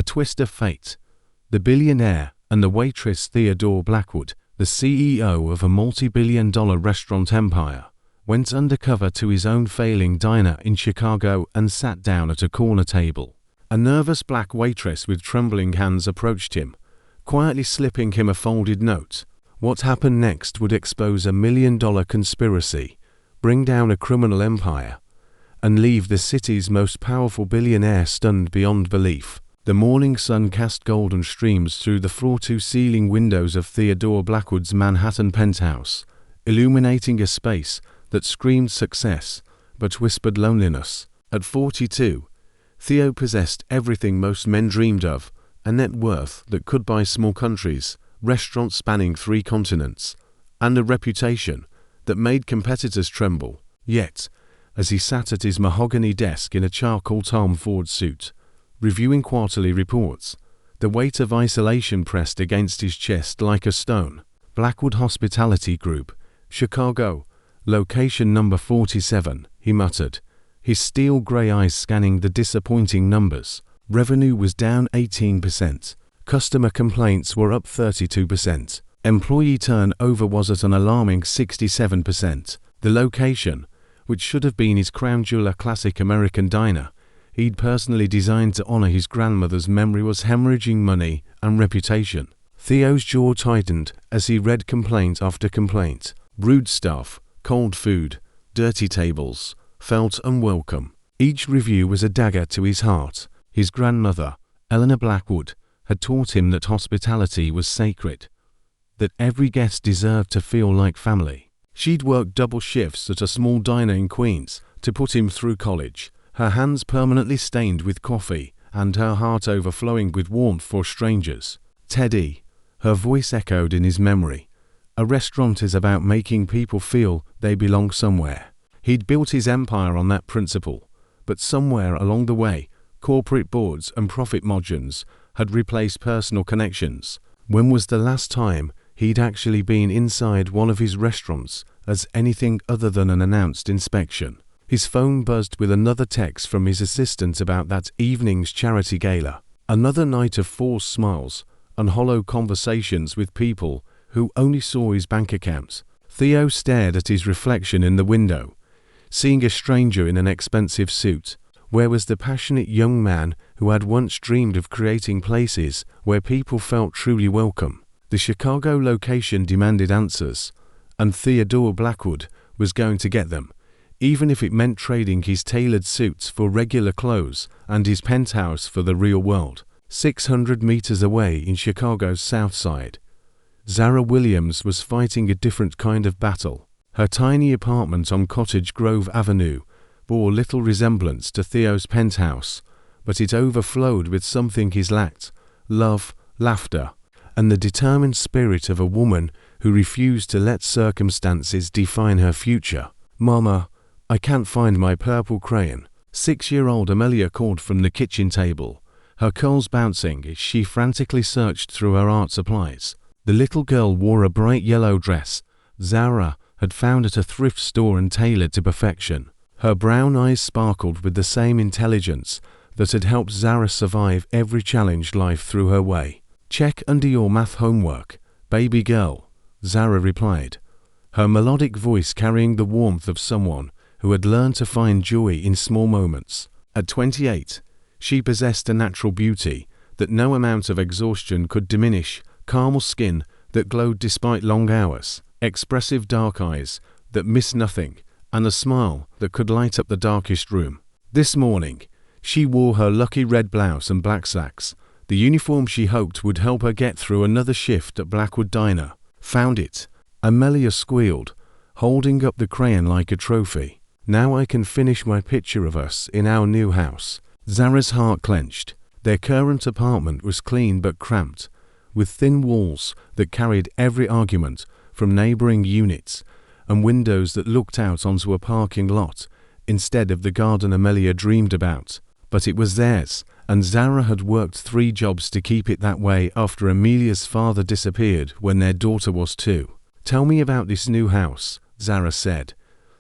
twist of fate. The billionaire and the waitress Theodore Blackwood, the CEO of a multi-billion-dollar restaurant empire, went undercover to his own failing diner in Chicago and sat down at a corner table. A nervous black waitress with trembling hands approached him, quietly slipping him a folded note. What happened next would expose a million-dollar conspiracy, bring down a criminal empire, and leave the city's most powerful billionaire stunned beyond belief. The morning sun cast golden streams through the floor-to-ceiling windows of Theodore Blackwood's Manhattan penthouse, illuminating a space that screamed success but whispered loneliness. At 42, Theo possessed everything most men dreamed of: a net worth that could buy small countries, restaurants spanning 3 continents, and a reputation that made competitors tremble. Yet, as he sat at his mahogany desk in a charcoal Tom Ford suit, reviewing quarterly reports, the weight of isolation pressed against his chest like a stone. Blackwood Hospitality Group, Chicago, location number 47, he muttered, his steel grey eyes scanning the disappointing numbers. Revenue was down 18%. Customer complaints were up 32%. Employee turnover was at an alarming 67%. The location, which should have been his crown jewel, a classic American diner he'd personally designed to honor his grandmother's memory, was hemorrhaging money and reputation. Theo's jaw tightened as he read complaint after complaint. Rude staff, cold food, dirty tables, felt unwelcome. Each review was a dagger to his heart. His grandmother, Eleanor Blackwood, had taught him that hospitality was sacred, that every guest deserved to feel like family. She'd worked double shifts at a small diner in Queens to put him through college, her hands permanently stained with coffee and her heart overflowing with warmth for strangers. Teddy, her voice echoed in his memory. A restaurant is about making people feel they belong somewhere. He'd built his empire on that principle, but somewhere along the way, corporate boards and profit margins had replaced personal connections. When was the last time he'd actually been inside one of his restaurants as anything other than an announced inspection? His phone buzzed with another text from his assistant about that evening's charity gala. Another night of forced smiles and hollow conversations with people who only saw his bank account. Theo stared at his reflection in the window, seeing a stranger in an expensive suit. Where was the passionate young man who had once dreamed of creating places where people felt truly welcome? The Chicago location demanded answers, and Theodore Blackwood was going to get them, even if it meant trading his tailored suits for regular clothes and his penthouse for the real world. 600 meters away in Chicago's South Side, Zara Williams was fighting a different kind of battle. Her tiny apartment on Cottage Grove Avenue bore little resemblance to Theo's penthouse, but it overflowed with something he lacked: love, laughter, and the determined spirit of a woman who refused to let circumstances define her future. "Mama, I can't find my purple crayon," 6-year-old Amelia called from the kitchen table, her curls bouncing as she frantically searched through her art supplies. The little girl wore a bright yellow dress Zara had found at a thrift store and tailored to perfection. Her brown eyes sparkled with the same intelligence that had helped Zara survive every challenge life threw her way. "Check under your math homework, baby girl," Zara replied, her melodic voice carrying the warmth of someone who had learned to find joy in small moments. At 28, she possessed a natural beauty that no amount of exhaustion could diminish: caramel skin that glowed despite long hours, expressive dark eyes that missed nothing, and a smile that could light up the darkest room. This morning, she wore her lucky red blouse and black slacks, the uniform she hoped would help her get through another shift at Blackwood Diner. "Found it," Amelia squealed, holding up the crayon like a trophy. "Now I can finish my picture of us in our new house." Zara's heart clenched. Their current apartment was clean but cramped, with thin walls that carried every argument from neighboring units and windows that looked out onto a parking lot instead of the garden Amelia dreamed about. But it was theirs, and Zara had worked 3 jobs to keep it that way after Amelia's father disappeared when their daughter was 2. "Tell me about this new house," Zara said,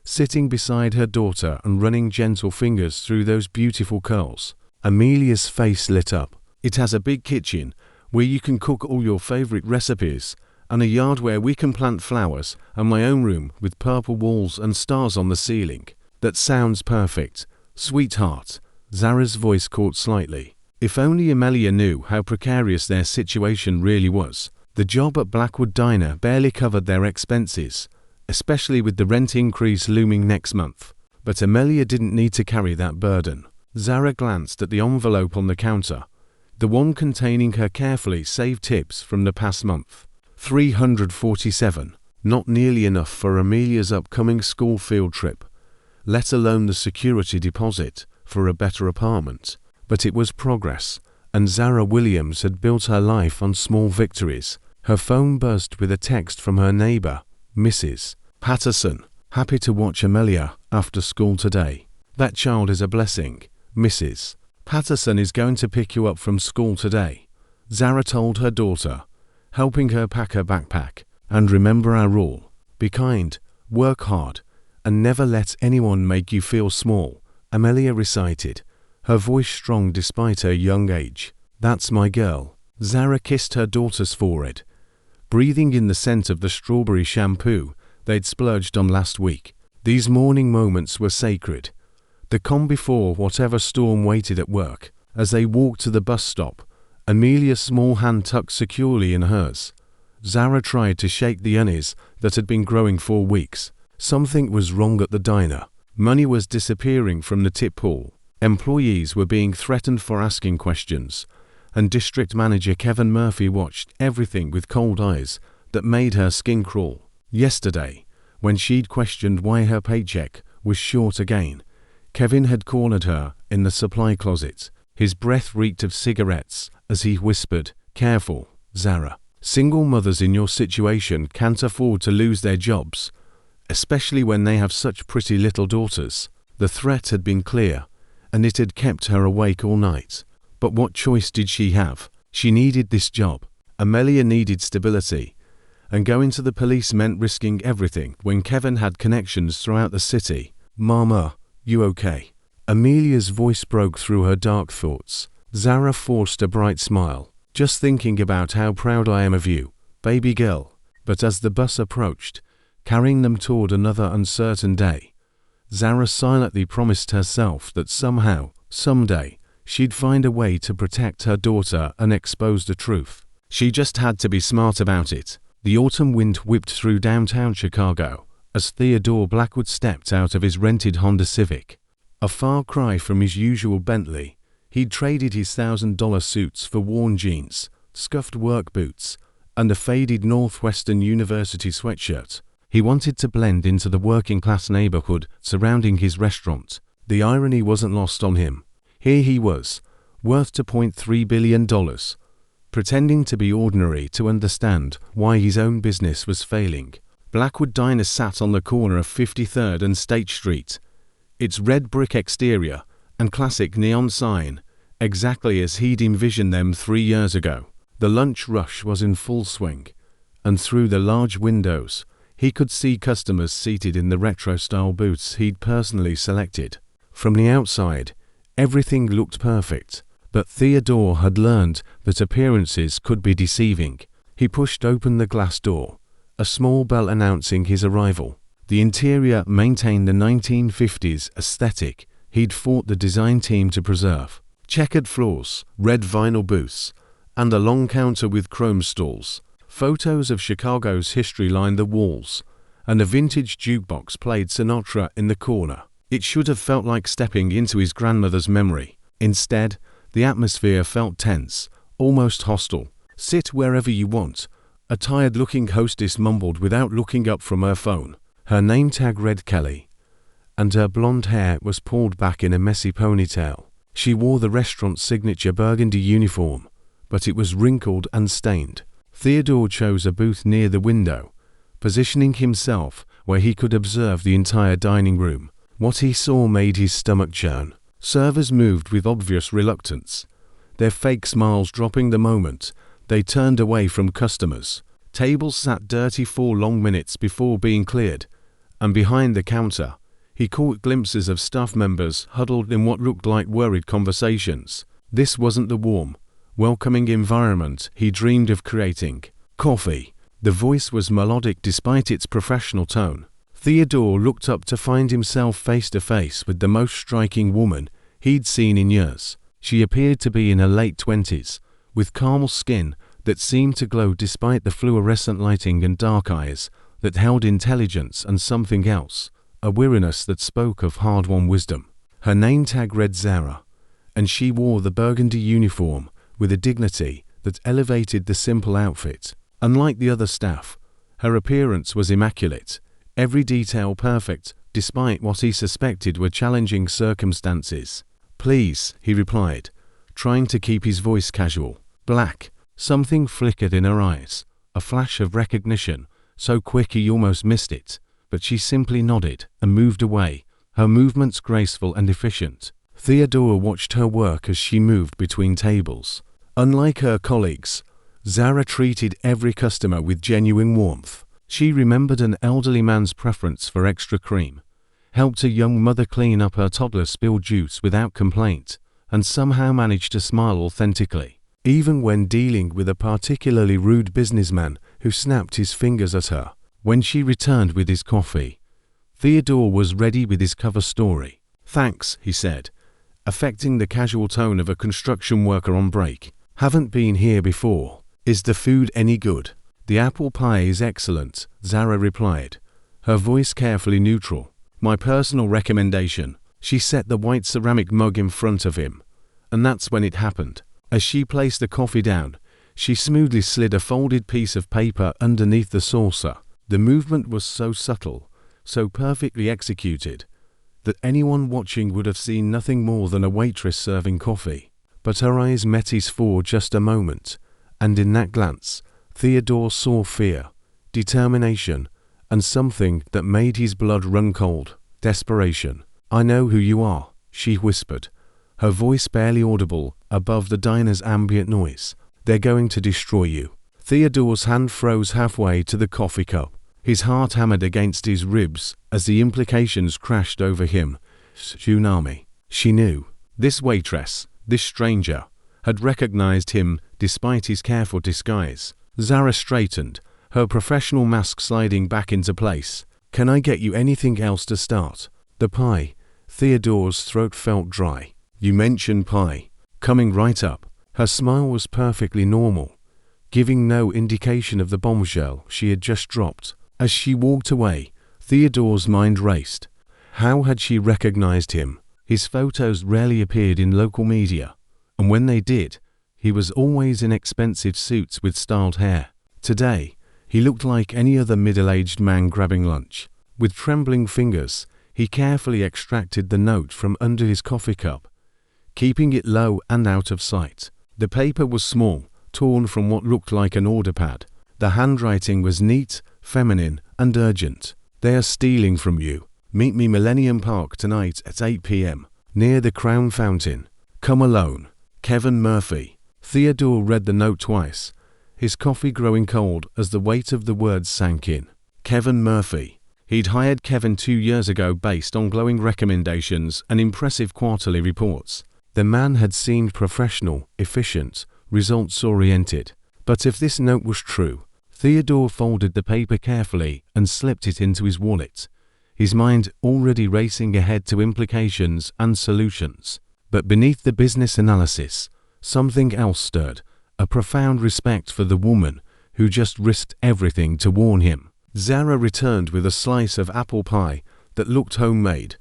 sitting beside her daughter and running gentle fingers through those beautiful curls. Amelia's face lit up. It has a big kitchen where you can cook all your favorite recipes, and a yard where we can plant flowers, and my own room with purple walls and stars on the ceiling. That sounds perfect, sweetheart. Zara's voice caught slightly. If only Amelia knew how precarious their situation really was. The job at Blackwood Diner barely covered their expenses, especially with the rent increase looming next month. But Amelia didn't need to carry that burden. Zara glanced at the envelope on the counter, the one containing her carefully saved tips from the past month. $347. Not nearly enough for Amelia's upcoming school field trip, let alone the security deposit for a better apartment. But it was progress, and Zara Williams had built her life on small victories. Her phone buzzed with a text from her neighbor, Mrs. Patterson. Happy to watch Amelia after school today. That child is a blessing. Mrs. Patterson is going to pick you up from school today, Zara told her daughter, helping her pack her backpack. And remember our rule. Be kind, work hard, and never let anyone make you feel small, Amelia recited, her voice strong despite her young age. That's my girl. Zara kissed her daughter's forehead, breathing in the scent of the strawberry shampoo they'd splurged on last week. These morning moments were sacred, the calm before whatever storm waited at work. As they walked to the bus stop, Amelia's small hand tucked securely in hers, Zara tried to shake the unease that had been growing for weeks. Something was wrong at the diner. Money was disappearing from the tip pool. Employees were being threatened for asking questions, and District Manager Kevin Murphy watched everything with cold eyes that made her skin crawl. Yesterday, when she'd questioned why her paycheck was short again, Kevin had cornered her in the supply closet. His breath reeked of cigarettes as he whispered, "Careful, Zara. Single mothers in your situation can't afford to lose their jobs, especially when they have such pretty little daughters." The threat had been clear, and it had kept her awake all night. But what choice did she have? She needed this job. Amelia needed stability, and going to the police meant risking everything when Kevin had connections throughout the city. "Mama, you okay?" Amelia's voice broke through her dark thoughts. Zara forced a bright smile. "Just thinking about how proud I am of you, baby girl." But as the bus approached, carrying them toward another uncertain day, Zara silently promised herself that somehow, someday, she'd find a way to protect her daughter and expose the truth. She just had to be smart about it. The autumn wind whipped through downtown Chicago as Theodore Blackwood stepped out of his rented Honda Civic. A far cry from his usual Bentley, he'd traded his $1,000 suits for worn jeans, scuffed work boots, and a faded Northwestern University sweatshirt. He wanted to blend into the working-class neighborhood surrounding his restaurant. The irony wasn't lost on him. Here he was, worth $2.3 billion, pretending to be ordinary to understand why his own business was failing. Blackwood Diner sat on the corner of 53rd and State Street, its red brick exterior and classic neon sign, exactly as he'd envisioned them 3 years ago. The lunch rush was in full swing, and through the large windows, he could see customers seated in the retro-style booths he'd personally selected. From the outside, everything looked perfect, but Theodore had learned that appearances could be deceiving. He pushed open the glass door, a small bell announcing his arrival. The interior maintained the 1950s aesthetic he'd fought the design team to preserve. Checkered floors, red vinyl booths, and a long counter with chrome stalls. Photos of Chicago's history lined the walls, and a vintage jukebox played Sinatra in the corner. It should have felt like stepping into his grandmother's memory. Instead, the atmosphere felt tense, almost hostile. "Sit wherever you want," a tired-looking hostess mumbled without looking up from her phone. Her name tag read Kelly, and her blonde hair was pulled back in a messy ponytail. She wore the restaurant's signature burgundy uniform, but it was wrinkled and stained. Theodore chose a booth near the window, positioning himself where he could observe the entire dining room. What he saw made his stomach churn. Servers moved with obvious reluctance, their fake smiles dropping the moment they turned away from customers. Tables sat dirty for long minutes before being cleared, and behind the counter, he caught glimpses of staff members huddled in what looked like worried conversations. This wasn't the warm, welcoming environment he dreamed of creating. Coffee. The voice was melodic despite its professional tone. Theodore looked up to find himself face to face with the most striking woman he'd seen in years. She appeared to be in her late 20s, with caramel skin that seemed to glow despite the fluorescent lighting and dark eyes that held intelligence and something else, a weariness that spoke of hard-won wisdom. Her name tag read Zara, and she wore the burgundy uniform with a dignity that elevated the simple outfit. Unlike the other staff, her appearance was immaculate, every detail perfect despite what he suspected were challenging circumstances. "Please," he replied, trying to keep his voice casual. "Black." Something flickered in her eyes, a flash of recognition, so quick he almost missed it, but she simply nodded and moved away, her movements graceful and efficient. Theodore watched her work as she moved between tables. Unlike her colleagues, Zara treated every customer with genuine warmth. She remembered an elderly man's preference for extra cream, helped a young mother clean up her toddler's spilled juice without complaint, and somehow managed to smile authentically, even when dealing with a particularly rude businessman who snapped his fingers at her. When she returned with his coffee, Theodore was ready with his cover story. "Thanks," he said, affecting the casual tone of a construction worker on break. "Haven't been here before. Is the food any good?" "The apple pie is excellent," Zara replied, her voice carefully neutral. "My personal recommendation." She set the white ceramic mug in front of him, and that's when it happened. As she placed the coffee down, she smoothly slid a folded piece of paper underneath the saucer. The movement was so subtle, so perfectly executed, that anyone watching would have seen nothing more than a waitress serving coffee. But her eyes met his for just a moment, and in that glance, Theodore saw fear, determination, and something that made his blood run cold: desperation. "I know who you are," she whispered, her voice barely audible above the diner's ambient noise. "They're going to destroy you." Theodore's hand froze halfway to the coffee cup. His heart hammered against his ribs as the implications crashed over him. Tsunami. She knew. This waitress, this stranger, had recognized him despite his careful disguise. Zara straightened, her professional mask sliding back into place. "Can I get you anything else to start?" "The pie." Theodore's throat felt dry. "You mentioned pie." Coming right up, her smile was perfectly normal, giving no indication of the bombshell she had just dropped. As she walked away, Theodore's mind raced. How had she recognized him? His photos rarely appeared in local media, and when they did, he was always in expensive suits with styled hair. Today, he looked like any other middle-aged man grabbing lunch. With trembling fingers, he carefully extracted the note from under his coffee cup, keeping it low and out of sight. The paper was small, torn from what looked like an order pad. The handwriting was neat, feminine, and urgent. "They are stealing from you. Meet me Millennium Park tonight at 8 p.m. near the Crown Fountain. Come alone. Kevin Murphy." Theodore read the note twice, his coffee growing cold as the weight of the words sank in. Kevin Murphy. He'd hired Kevin 2 years ago based on glowing recommendations and impressive quarterly reports. The man had seemed professional, efficient, results-oriented. But if this note was true, Theodore folded the paper carefully and slipped it into his wallet, his mind already racing ahead to implications and solutions. But beneath the business analysis, something else stirred, a profound respect for the woman who just risked everything to warn him. Zara returned with a slice of apple pie that looked homemade,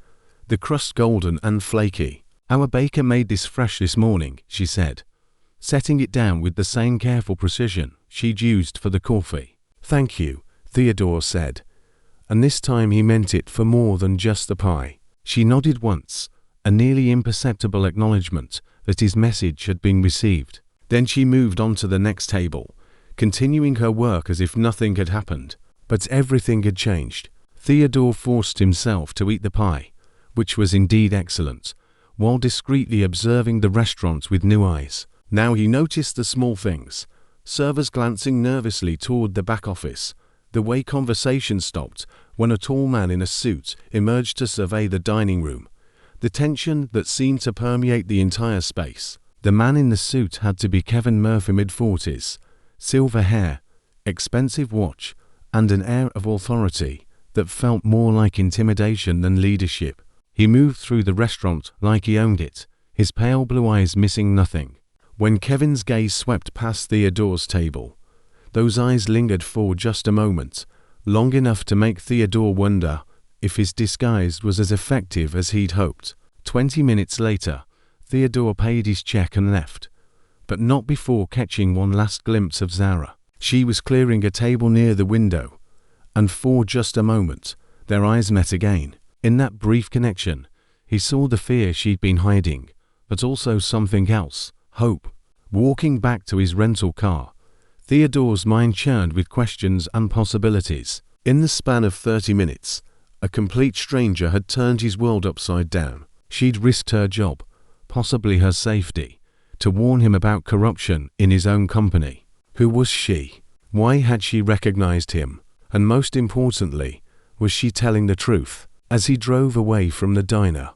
the crust golden and flaky. "Our baker made this fresh this morning," she said, setting it down with the same careful precision she'd used for the coffee. "Thank you," Theodore said, and this time he meant it for more than just the pie. She nodded once, a nearly imperceptible acknowledgement that his message had been received. Then she moved on to the next table, continuing her work as if nothing had happened. But everything had changed. Theodore forced himself to eat the pie, which was indeed excellent, while discreetly observing the restaurant with new eyes. Now he noticed the small things: servers glancing nervously toward the back office, the way conversation stopped when a tall man in a suit emerged to survey the dining room, the tension that seemed to permeate the entire space. The man in the suit had to be Kevin Murphy, mid-40s, silver hair, expensive watch, and an air of authority that felt more like intimidation than leadership. He moved through the restaurant like he owned it, his pale blue eyes missing nothing. When Kevin's gaze swept past Theodore's table, those eyes lingered for just a moment, long enough to make Theodore wonder if his disguise was as effective as he'd hoped. 20 minutes later, Theodore paid his check and left, but not before catching one last glimpse of Zara. She was clearing a table near the window, and for just a moment, their eyes met again. In that brief connection, he saw the fear she'd been hiding, but also something else, hope. Walking back to his rental car, Theodore's mind churned with questions and possibilities. In the span of 30 minutes, a complete stranger had turned his world upside down. She'd risked her job, possibly her safety, to warn him about corruption in his own company. Who was she? Why had she recognized him? And most importantly, was she telling the truth? As he drove away from the diner,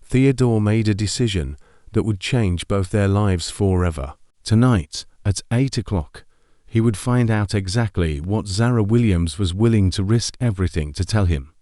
Theodore made a decision that would change both their lives forever. Tonight, at 8 o'clock, he would find out exactly what Zara Williams was willing to risk everything to tell him.